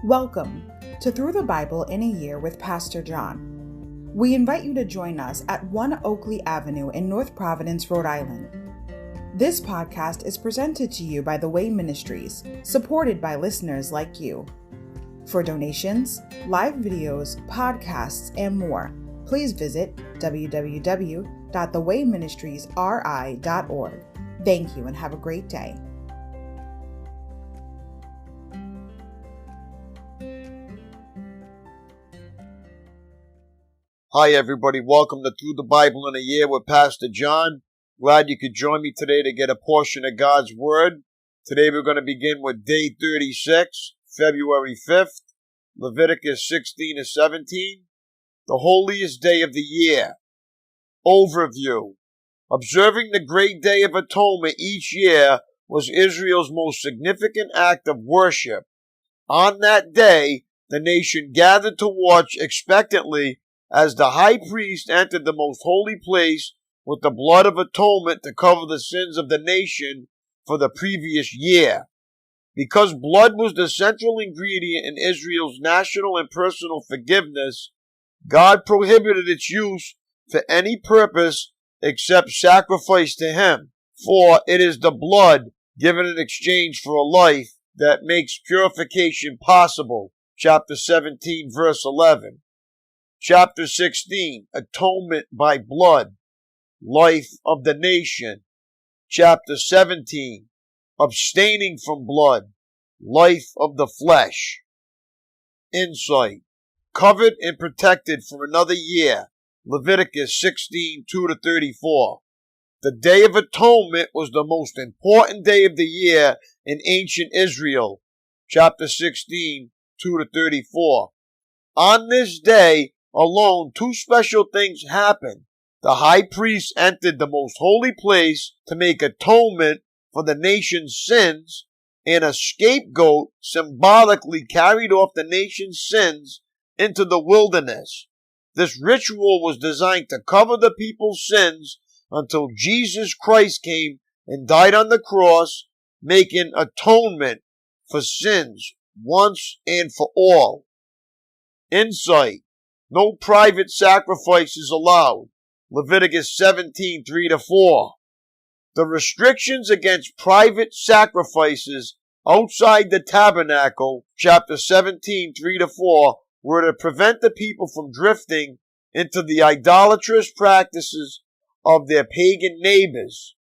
Welcome to Through the Bible in a Year with Pastor John. We invite you to join us at 1 Oakleigh Avenue in North Providence, Rhode Island. This podcast is presented to you by The Way Ministries, supported by listeners like you. For donations, live videos, podcasts, and more, please visit www.thewayministriesri.org. Thank you and have a great day. Hi everybody, welcome to Through the Bible in a Year with Pastor John. Glad you could join me today to get a portion of God's Word. Today we're going to begin with day 36, February 5th, Leviticus 16 to 17, the holiest day of the year. Overview. Observing the great day of atonement each year was Israel's most significant act of worship. On that day, the nation gathered to watch expectantly as the high priest entered the most holy place with the blood of atonement to cover the sins of the nation for the previous year. Because blood was the central ingredient in Israel's national and personal forgiveness, God prohibited its use for any purpose except sacrifice to Him. For it is the blood given in exchange for a life that makes purification possible. Chapter 17, verse 11. Chapter 16, Atonement by Blood, Life of the Nation. Chapter 17, Abstaining from Blood, Life of the Flesh. Insight. Covered and protected for another year. Leviticus 16, 2-34. The Day of Atonement was the most important day of the year in ancient Israel. Chapter 16, 2-34. On this day alone, two special things happened. The high priest entered the most holy place to make atonement for the nation's sins, and a scapegoat symbolically carried off the nation's sins into the wilderness. This ritual was designed to cover the people's sins until Jesus Christ came and died on the cross, making atonement for sins once and for all. Insight. No private sacrifices allowed. Leviticus 17, 3-4. The restrictions against private sacrifices outside the tabernacle, chapter 17, 3-4, were to prevent the people from drifting into the idolatrous practices of their pagan neighbors.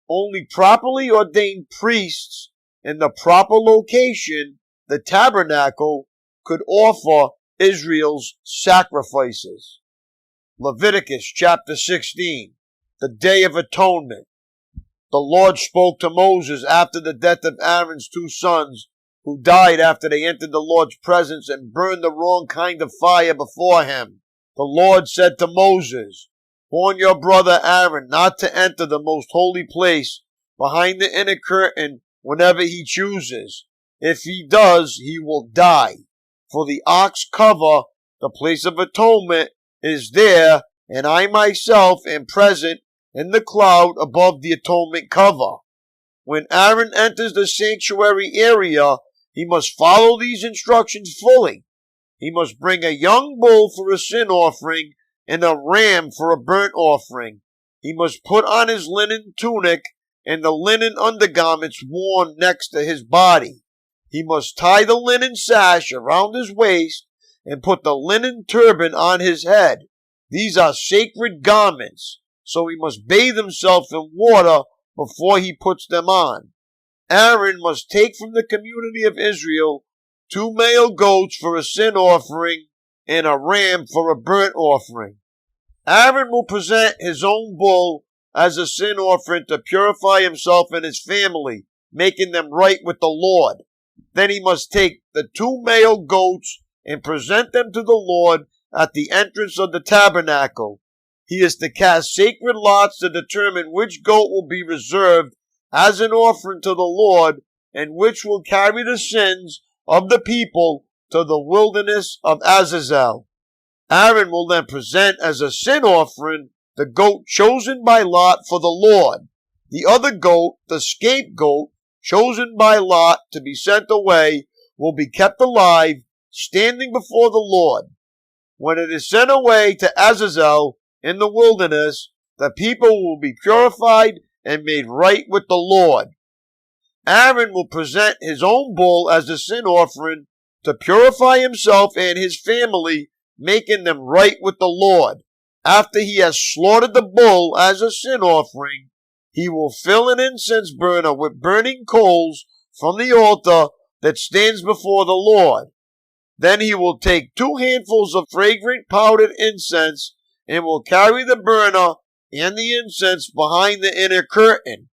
Only properly ordained priests in the proper location, the tabernacle, could offer Israel's sacrifices. Leviticus chapter 16, the Day of Atonement. The Lord spoke to Moses after the death of Aaron's two sons, who died after they entered the Lord's presence and burned the wrong kind of fire before him. The Lord said to Moses, "Warn your brother Aaron not to enter the most holy place behind the inner curtain whenever he chooses. If he does, he will die. For the ark's cover, the place of atonement, is there, and I myself am present in the cloud above the atonement cover. When Aaron enters the sanctuary area, he must follow these instructions fully. He must bring a young bull for a sin offering and a ram for a burnt offering. He must put on his linen tunic and the linen undergarments worn next to his body. He must tie the linen sash around his waist and put the linen turban on his head. These are sacred garments, so he must bathe himself in water before he puts them on. Aaron must take from the community of Israel 2 male goats for a sin offering and a ram for a burnt offering. Aaron will present his own bull as a sin offering to purify himself and his family, making them right with the Lord. Then he must take the 2 male goats and present them to the Lord at the entrance of the tabernacle. He is to cast sacred lots to determine which goat will be reserved as an offering to the Lord and which will carry the sins of the people to the wilderness of Azazel. Aaron will then present as a sin offering the goat chosen by lot for the Lord. The other goat, the scapegoat, chosen by lot to be sent away, will be kept alive, standing before the Lord. When it is sent away to Azazel in the wilderness, the people will be purified and made right with the Lord. Aaron will present his own bull as a sin offering to purify himself and his family, making them right with the Lord. After he has slaughtered the bull as a sin offering, he will fill an incense burner with burning coals from the altar that stands before the Lord. Then he will take 2 handfuls of fragrant powdered incense and will carry the burner and the incense behind the inner curtain.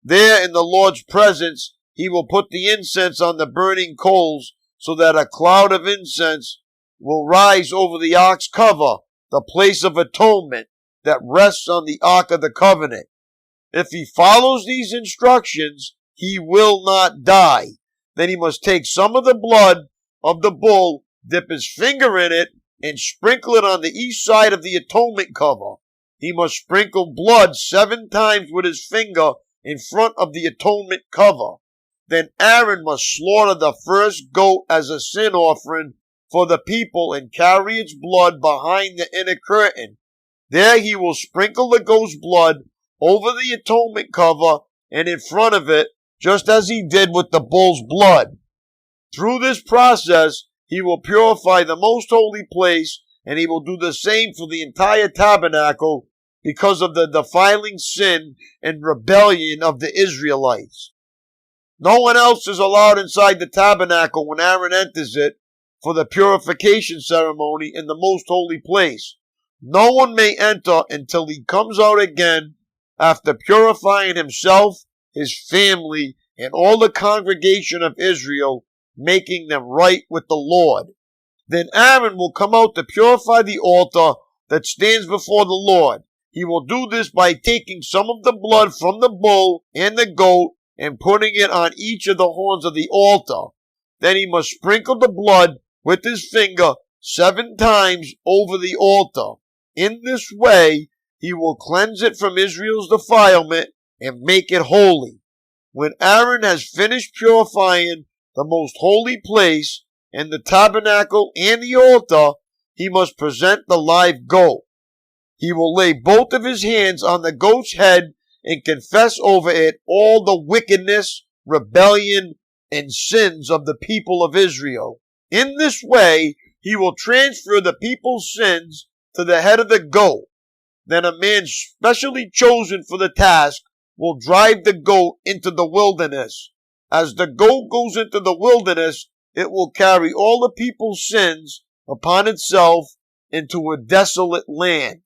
There in the Lord's presence, he will put the incense on the burning coals so that a cloud of incense will rise over the ark's cover, the place of atonement that rests on the Ark of the Covenant. If he follows these instructions, he will not die. Then he must take some of the blood of the bull, dip his finger in it, and sprinkle it on the east side of the atonement cover. He must sprinkle blood 7 times with his finger in front of the atonement cover. Then Aaron must slaughter the first goat as a sin offering for the people and carry its blood behind the inner curtain. There he will sprinkle the goat's blood over the atonement cover and in front of it, just as he did with the bull's blood. Through this process, he will purify the most holy place, and he will do the same for the entire tabernacle because of the defiling sin and rebellion of the Israelites. No one else is allowed inside the tabernacle when Aaron enters it for the purification ceremony in the most holy place. No one may enter until he comes out again after purifying himself, his family, and all the congregation of Israel, making them right with the Lord. Then Aaron will come out to purify the altar that stands before the Lord. He will do this by taking some of the blood from the bull and the goat and putting it on each of the horns of the altar. Then he must sprinkle the blood with his finger 7 times over the altar. In this way, he will cleanse it from Israel's defilement and make it holy. When Aaron has finished purifying the most holy place and the tabernacle and the altar, he must present the live goat. He will lay both of his hands on the goat's head and confess over it all the wickedness, rebellion, and sins of the people of Israel. In this way, he will transfer the people's sins to the head of the goat. Then a man specially chosen for the task will drive the goat into the wilderness. As the goat goes into the wilderness, it will carry all the people's sins upon itself into a desolate land.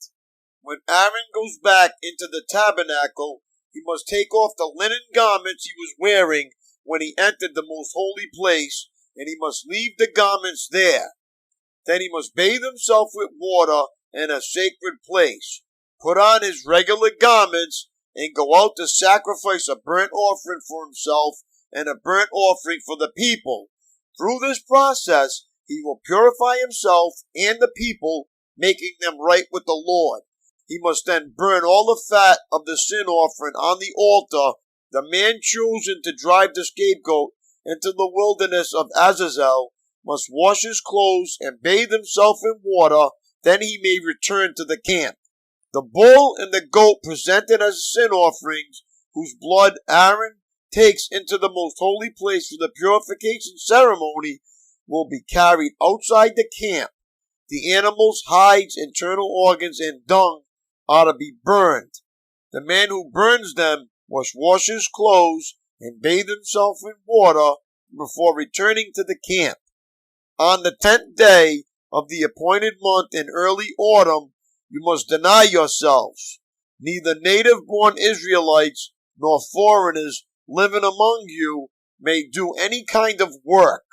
When Aaron goes back into the tabernacle, he must take off the linen garments he was wearing when he entered the most holy place, and he must leave the garments there. Then he must bathe himself with water in a sacred place, put on his regular garments, and go out to sacrifice a burnt offering for himself and a burnt offering for the people. Through this process, he will purify himself and the people, making them right with the Lord. He must then burn all the fat of the sin offering on the altar. The man chosen to drive the scapegoat into the wilderness of Azazel must wash his clothes and bathe himself in water. Then he may return to the camp. The bull and the goat presented as sin offerings, whose blood Aaron takes into the most holy place for the purification ceremony, will be carried outside the camp. The animals' hides, internal organs, and dung are to be burned. The man who burns them must wash his clothes and bathe himself in water before returning to the camp. On the 10th day of the appointed month in early autumn, you must deny yourselves. Neither native-born Israelites nor foreigners living among you may do any kind of work.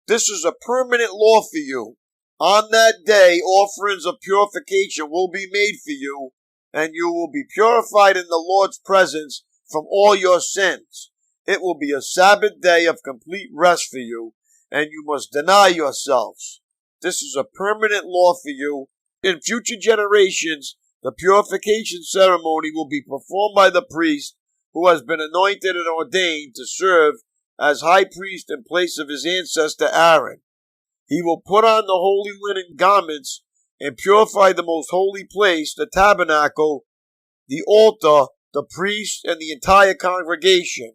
This is a permanent law for you. On that day, offerings of purification will be made for you, and you will be purified in the Lord's presence from all your sins. It will be a Sabbath day of complete rest for you, and you must deny yourselves. This is a permanent law for you. In future generations, the purification ceremony will be performed by the priest who has been anointed and ordained to serve as high priest in place of his ancestor Aaron. He will put on the holy linen garments and purify the most holy place, the tabernacle, the altar, the priest, and the entire congregation.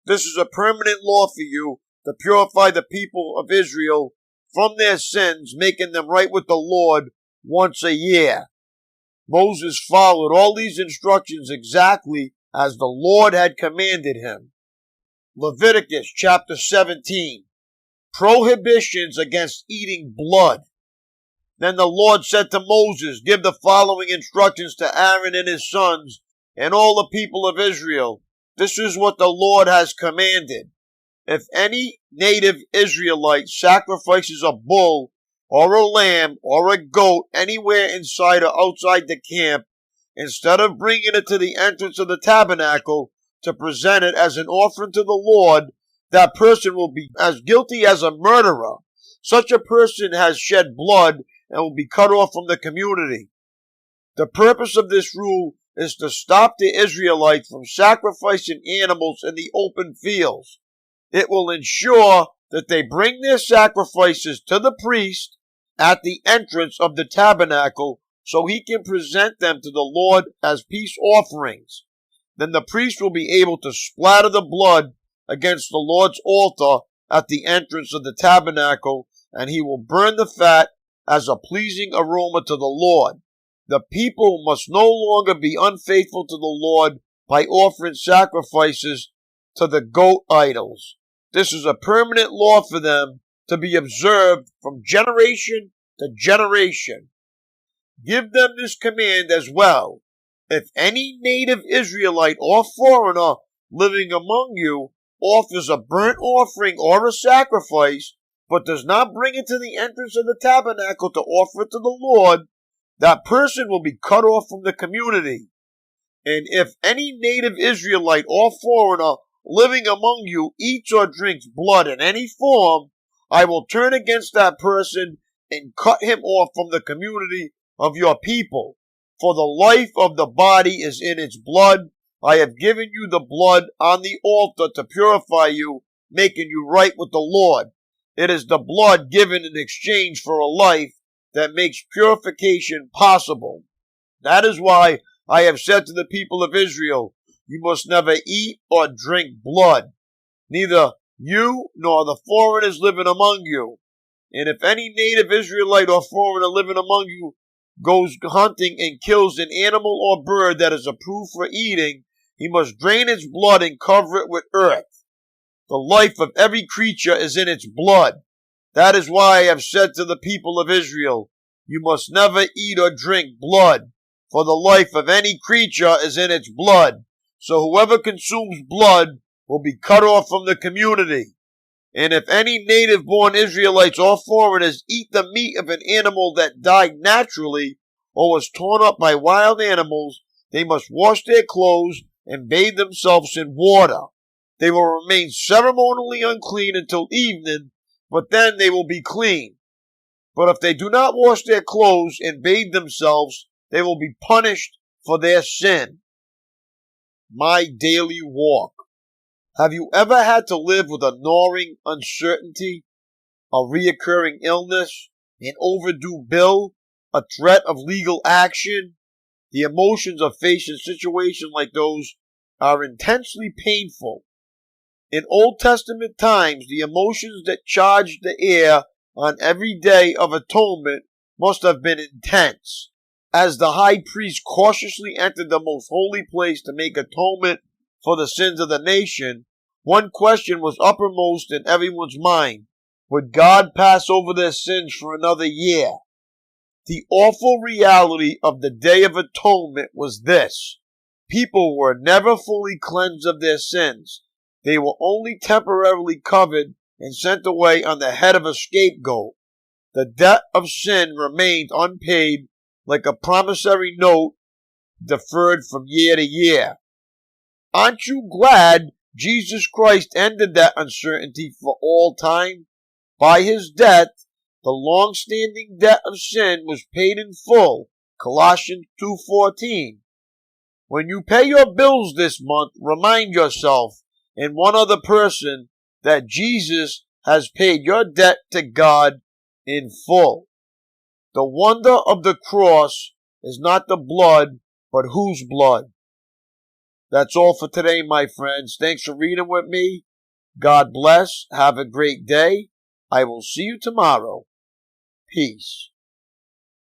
This is a permanent law for you to purify the people of Israel from their sins, making them right with the Lord once a year. Moses followed all these instructions exactly as the Lord had commanded him. Leviticus chapter 17. Prohibitions against eating blood. Then the Lord said to Moses, give the following instructions to Aaron and his sons and all the people of Israel. This is what the Lord has commanded. If any native Israelite sacrifices a bull or a lamb or a goat anywhere inside or outside the camp, instead of bringing it to the entrance of the tabernacle to present it as an offering to the Lord, that person will be as guilty as a murderer. Such a person has shed blood and will be cut off from the community. The purpose of this rule is to stop the Israelites from sacrificing animals in the open fields. It will ensure that they bring their sacrifices to the priest at the entrance of the tabernacle so he can present them to the Lord as peace offerings. Then the priest will be able to splatter the blood against the Lord's altar at the entrance of the tabernacle, and he will burn the fat as a pleasing aroma to the Lord. The people must no longer be unfaithful to the Lord by offering sacrifices to the goat idols. This is a permanent law for them to be observed from generation to generation. Give them this command as well. If any native Israelite or foreigner living among you offers a burnt offering or a sacrifice, but does not bring it to the entrance of the tabernacle to offer it to the Lord, that person will be cut off from the community. And if any native Israelite or foreigner living among you eats or drinks blood in any form, I will turn against that person and cut him off from the community of your people. For the life of the body is in its blood. I have given you the blood on the altar to purify you, making you right with the Lord. It is the blood given in exchange for a life that makes purification possible. That is why I have said to the people of Israel, you must never eat or drink blood, neither you nor the foreigners living among you. And if any native Israelite or foreigner living among you goes hunting and kills an animal or bird that is approved for eating, he must drain its blood and cover it with earth. The life of every creature is in its blood. That is why I have said to the people of Israel, you must never eat or drink blood, for the life of any creature is in its blood. So whoever consumes blood will be cut off from the community. And if any native-born Israelites or foreigners eat the meat of an animal that died naturally or was torn up by wild animals, they must wash their clothes and bathe themselves in water. They will remain ceremonially unclean until evening, but then they will be clean. But if they do not wash their clothes and bathe themselves, they will be punished for their sin. My daily walk. Have you ever had to live with a gnawing uncertainty, a reoccurring illness, an overdue bill, a threat of legal action? The emotions of facing situations like those are intensely painful. In Old Testament times, the emotions that charged the air on every day of atonement must have been intense. As the high priest cautiously entered the most holy place to make atonement for the sins of the nation, one question was uppermost in everyone's mind. Would God pass over their sins for another year? The awful reality of the Day of Atonement was this. People were never fully cleansed of their sins. They were only temporarily covered and sent away on the head of a scapegoat. The debt of sin remained unpaid like a promissory note deferred from year to year. Aren't you glad Jesus Christ ended that uncertainty for all time? By his death, the long-standing debt of sin was paid in full. Colossians 2:14. When you pay your bills this month, remind yourself and one other person that Jesus has paid your debt to God in full. The wonder of the cross is not the blood, but whose blood? That's all for today, my friends. Thanks for reading with me. God bless. Have a great day. I will see you tomorrow. Peace.